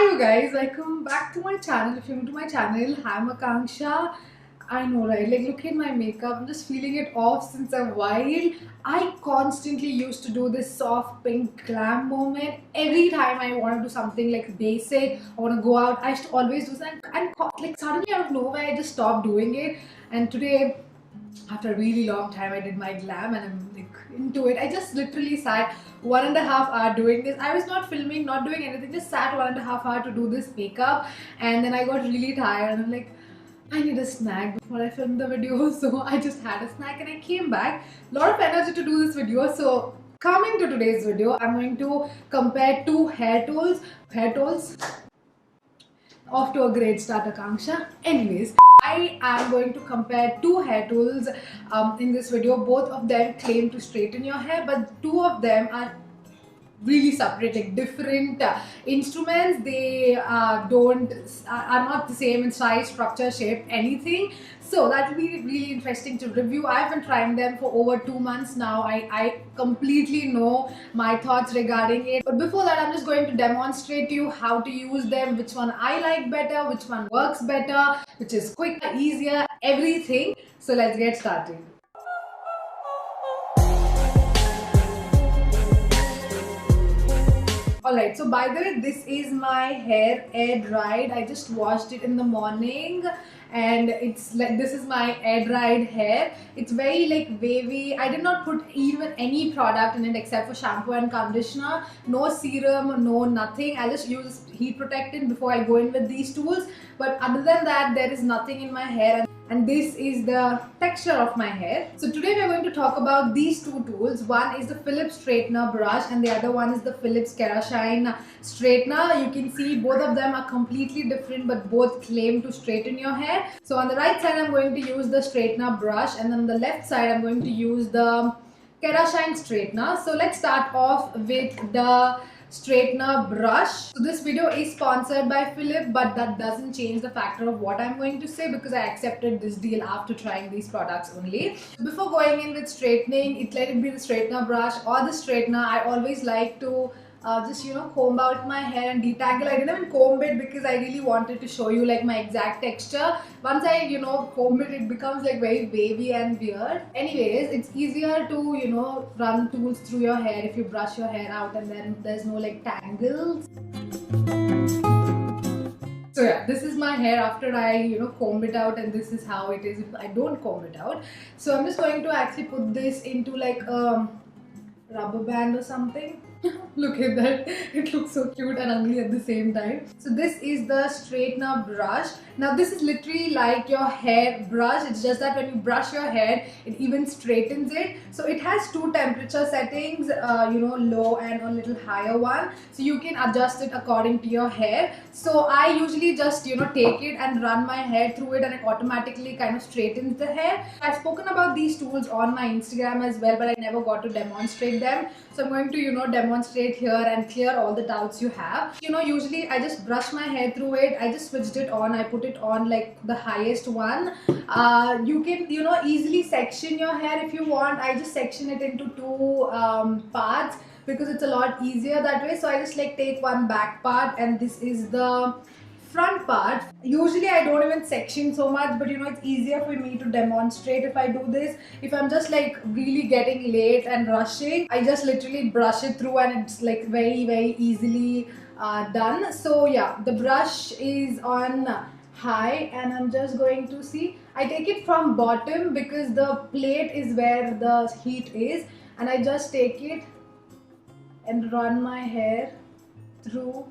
Hi you guys, welcome back to my channel. If you're new to my channel, I'm Akanksha. I know, right? Like, look at my makeup. I'm just feeling it off since a while. I constantly used to do this soft pink glam moment. Every time I want to do something like basic, I want to go out, I used to always do that. And like suddenly out of nowhere, I just stopped doing it. And today, after a really long time, I did my glam and I'm like into it. I just literally sat 1.5 hours doing this. I was not filming, not doing anything, just sat 1.5 hours to do this makeup, and then I got really tired and I'm like, I need a snack before I film the video. So I just had a snack and I came back. Lot of energy to do this video. So coming to today's video, I'm going to compare two hair tools. Off to a great start, Akanksha. Anyways, I am going to compare two hair tools in this video. Both of them claim to straighten your hair, but two of them are really separate, like different instruments. They don't are not the same in size, structure, shape, anything. So that will be really interesting to review. I've been trying them for over 2 months now. I completely know my thoughts regarding it, but before that I'm just going to demonstrate to you how to use them, which one I like better, which one works better, which is quicker, easier, everything. So let's get started. Alright, so by the way, this is my hair air dried. I just washed it in the morning and it's like, this is my air dried hair. It's very like wavy. I did not put even any product in it except for shampoo and conditioner. No serum, no nothing. I just use heat protectant before I go in with these tools. But other than that, there is nothing in my hair. And this is the texture of my hair. So today we are going to talk about these two tools. One is the Philips straightener brush and the other one is the Philips Kerashine straightener. You can see both of them are completely different, but both claim to straighten your hair. So on the right side I'm going to use the straightener brush, and on the left side I'm going to use the Kerashine straightener. So let's start off with the straightener brush. So this video is sponsored by Philips, but that doesn't change the factor of what I'm going to say because I accepted this deal after trying these products only. Before going in with straightening, let it be the straightener brush or the straightener, I always like to just comb out my hair and detangle. I didn't even comb it because I really wanted to show you like my exact texture. Once I comb it, it becomes like very wavy and weird. Anyways, it's easier to run tools through your hair if you brush your hair out and then there's no like tangles. So yeah, this is my hair after I comb it out, and this is how it is if I don't comb it out. So I'm just going to actually put this into like a rubber band or something. Look at that, it looks so cute and ugly at the same time. So this is the straightener brush. Now this is literally like your hair brush. It's just that when you brush your hair, it even straightens it. So it has two temperature settings, low and a little higher one. So you can adjust it according to your hair. So I usually just take it and run my hair through it, and it automatically kind of straightens the hair. I've spoken about these tools on my Instagram as well, but I never got to demonstrate them. So I'm going to demonstrate here and clear all the doubts you have. Usually I just brush my hair through it. I just switched it on. I put it on like the highest one. You can easily section your hair if you want. I just section it into two parts because it's a lot easier that way. So I just like take one back part, and this is the front part. Usually I don't even section so much, but it's easier for me to demonstrate if I do this. If I'm just like really getting late and rushing, I just literally brush it through and it's like very very easily done. So yeah, the brush is on high and I'm just going to see. I take it from bottom because the plate is where the heat is, and I just take it and run my hair through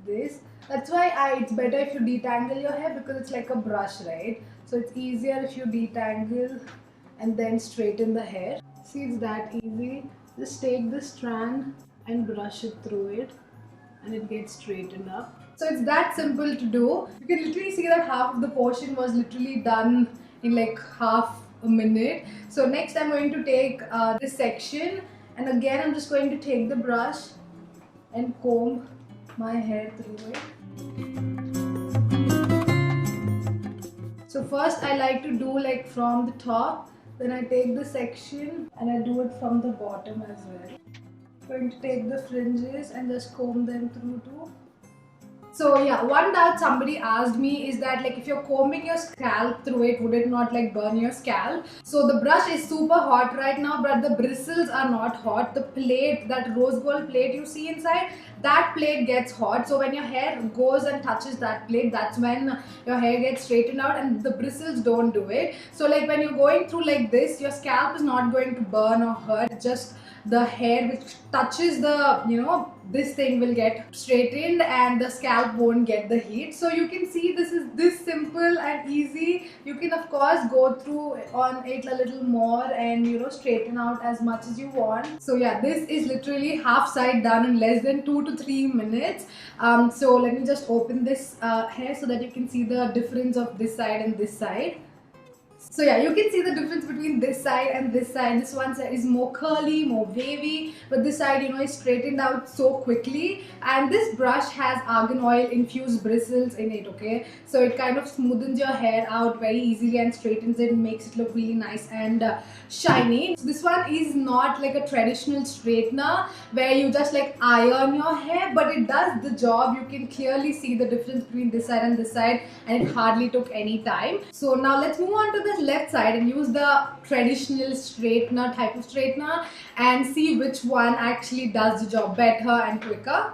this. That's why it's better if you detangle your hair because it's like a brush, right? So it's easier if you detangle and then straighten the hair. See, it's that easy. Just take the strand and brush it through it and it gets straightened up. So it's that simple to do. You can literally see that half of the portion was literally done in like half a minute. So next I'm going to take this section, and again I'm just going to take the brush and comb my hair through it. So first I like to do like from the top, then I take the section and I do it from the bottom as well. Going to take the fringes and just comb them through too. So yeah, one doubt somebody asked me is that like if you're combing your scalp through it, would it not like burn your scalp? So the brush is super hot right now, but the bristles are not hot. The plate, that rose gold plate you see inside, that plate gets hot. So when your hair goes and touches that plate, that's when your hair gets straightened out, and the bristles don't do it. So like when you're going through like this, your scalp is not going to burn or hurt. Just the hair which touches the, this thing will get straightened and the scalp won't get the heat. So you can see this is this simple and easy. You can of course go through on it a little more and straighten out as much as you want. So yeah, this is literally half side done in less than 2 to 3 minutes. So let me just open this hair so that you can see the difference of this side and this side. So yeah, you can see the difference between this side and this side. This one side is more curly, more wavy, but this side, is straightened out so quickly. And this brush has argan oil infused bristles in it, okay? So it kind of smoothens your hair out very easily and straightens it and makes it look really nice and shiny. So this one is not like a traditional straightener where you just like iron your hair, but it does the job. You can clearly see the difference between this side and this side, and it hardly took any time. So now let's move on to the left side and use the traditional straightener type of straightener and see which one actually does the job better and quicker.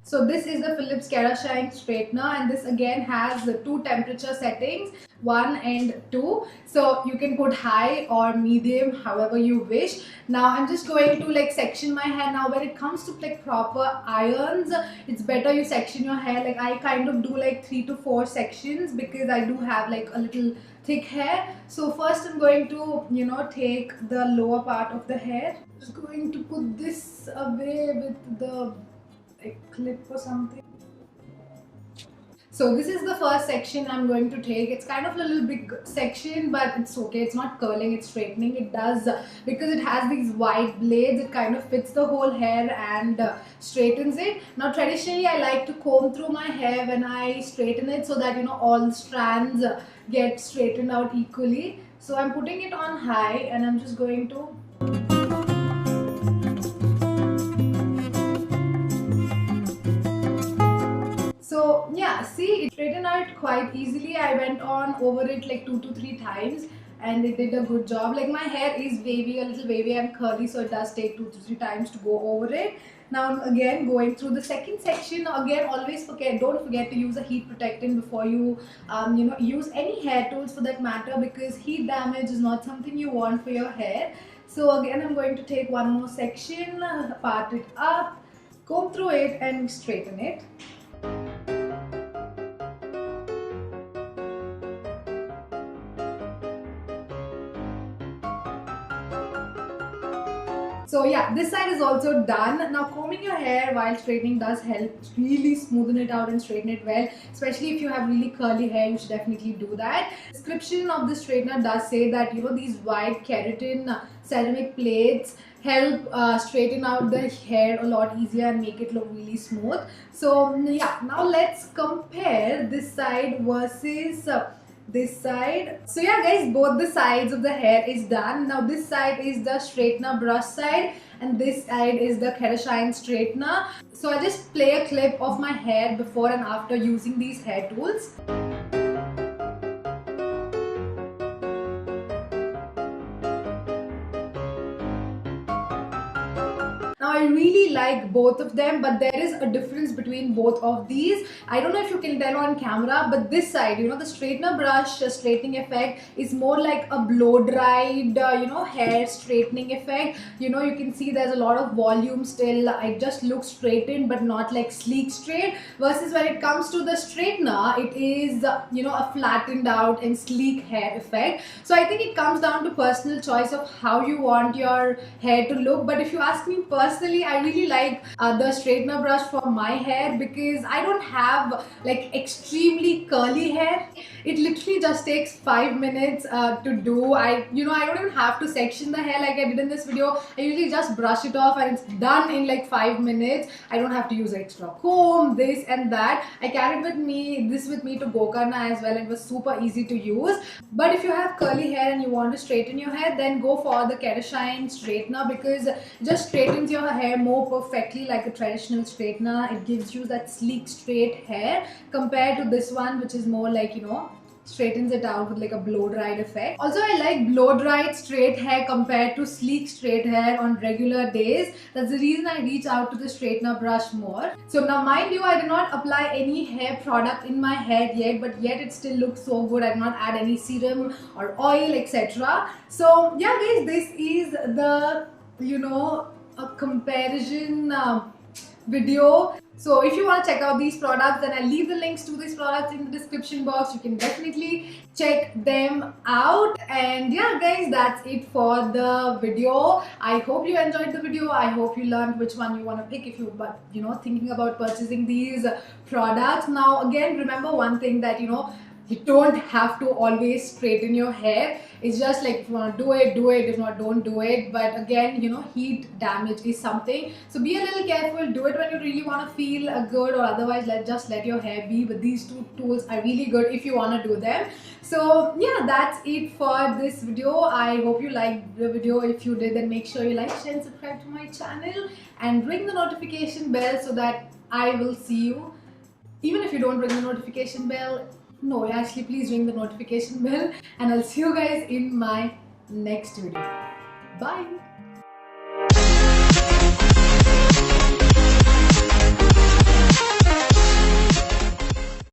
So this is the Philips Kerashine straightener, and this again has the 2 temperature settings, 1 and 2. So you can put high or medium, however you wish. Now I'm just going to like section my hair. Now when it comes to like proper irons, it's better you section your hair. Like I kind of do like 3 to 4 sections because I do have like a little thick hair. So first I'm going to take the lower part of the hair. Just going to put this away with the clip or something. So this is the first section I'm going to take. It's kind of a little big section, but it's okay. It's not curling, it's straightening. It does, because it has these wide blades, it kind of fits the whole hair and straightens it. Now traditionally I like to comb through my hair when I straighten it so that all the strands get straightened out equally. So I'm putting it on high and I'm just going to So yeah, see, it straightened out quite easily. I went on over it like 2 to 3 times and it did a good job. Like my hair is wavy, a little wavy and curly, so it does take 2 to 3 times to go over it. Now again going through the second section. Again, don't forget to use a heat protectant before you use any hair tools for that matter, because heat damage is not something you want for your hair. So again I'm going to take one more section, part it up, comb through it and straighten it. So yeah, this side is also done. Now combing your hair while straightening does help really smoothen it out and straighten it well. Especially if you have really curly hair, you should definitely do that. Description of the straightener does say that these white keratin ceramic plates help straighten out the hair a lot easier and make it look really smooth. So yeah, now let's compare this side versus this side. So yeah guys, both the sides of the hair is done. Now this side is the straightener brush side and this side is the Kerashine straightener. So I just play a clip of my hair before and after using these hair tools. Now I really like both of them, but there is a difference between both of these. I don't know if you can tell on camera, but this side, the straightener brush straightening effect is more like a blow dried, hair straightening effect. You can see there's a lot of volume still. It just looks straightened, but not like sleek straight. Versus when it comes to the straightener, it is, a flattened out and sleek hair effect. So I think it comes down to personal choice of how you want your hair to look. But if you ask me personally, personally, I really like the straightener brush for my hair because I don't have like extremely curly hair. It literally just takes 5 minutes to do. I don't even have to section the hair like I did in this video. I usually just brush it off and it's done in like 5 minutes. I don't have to use extra comb, this and that. I carried this with me to Gokarna as well. It was super easy to use. But if you have curly hair and you want to straighten your hair, then go for the Kerashine straightener because it just straightens your hair more perfectly like a traditional straightener. It gives you that sleek straight hair compared to this one, which is more like, straightens it out with like a blow dried effect. Also, I like blow dried straight hair compared to sleek straight hair on regular days. That's the reason I reach out to the straightener brush more. So now mind you, I did not apply any hair product in my hair yet, but yet it still looks so good. I did not add any serum or oil, etc. So yeah guys, this is the a comparison video. So if you want to check out these products, then I'll leave the links to these products in the description box. You can definitely check them out. And yeah guys, that's it for the video. I hope you enjoyed the video. I hope you learned which one you want to pick if you thinking about purchasing these products. Now again, remember one thing, that you don't have to always straighten your hair. It's just like if you want to do it, do it. If not, don't do it. But again, heat damage is something. So be a little careful. Do it when you really want to feel good, or otherwise just let your hair be. But these two tools are really good if you want to do them. So yeah, that's it for this video. I hope you liked the video. If you did, then make sure you like, share and subscribe to my channel and ring the notification bell so that I will see you. Even if you don't ring the notification bell, no, actually please ring the notification bell, and I'll see you guys in my next video. Bye.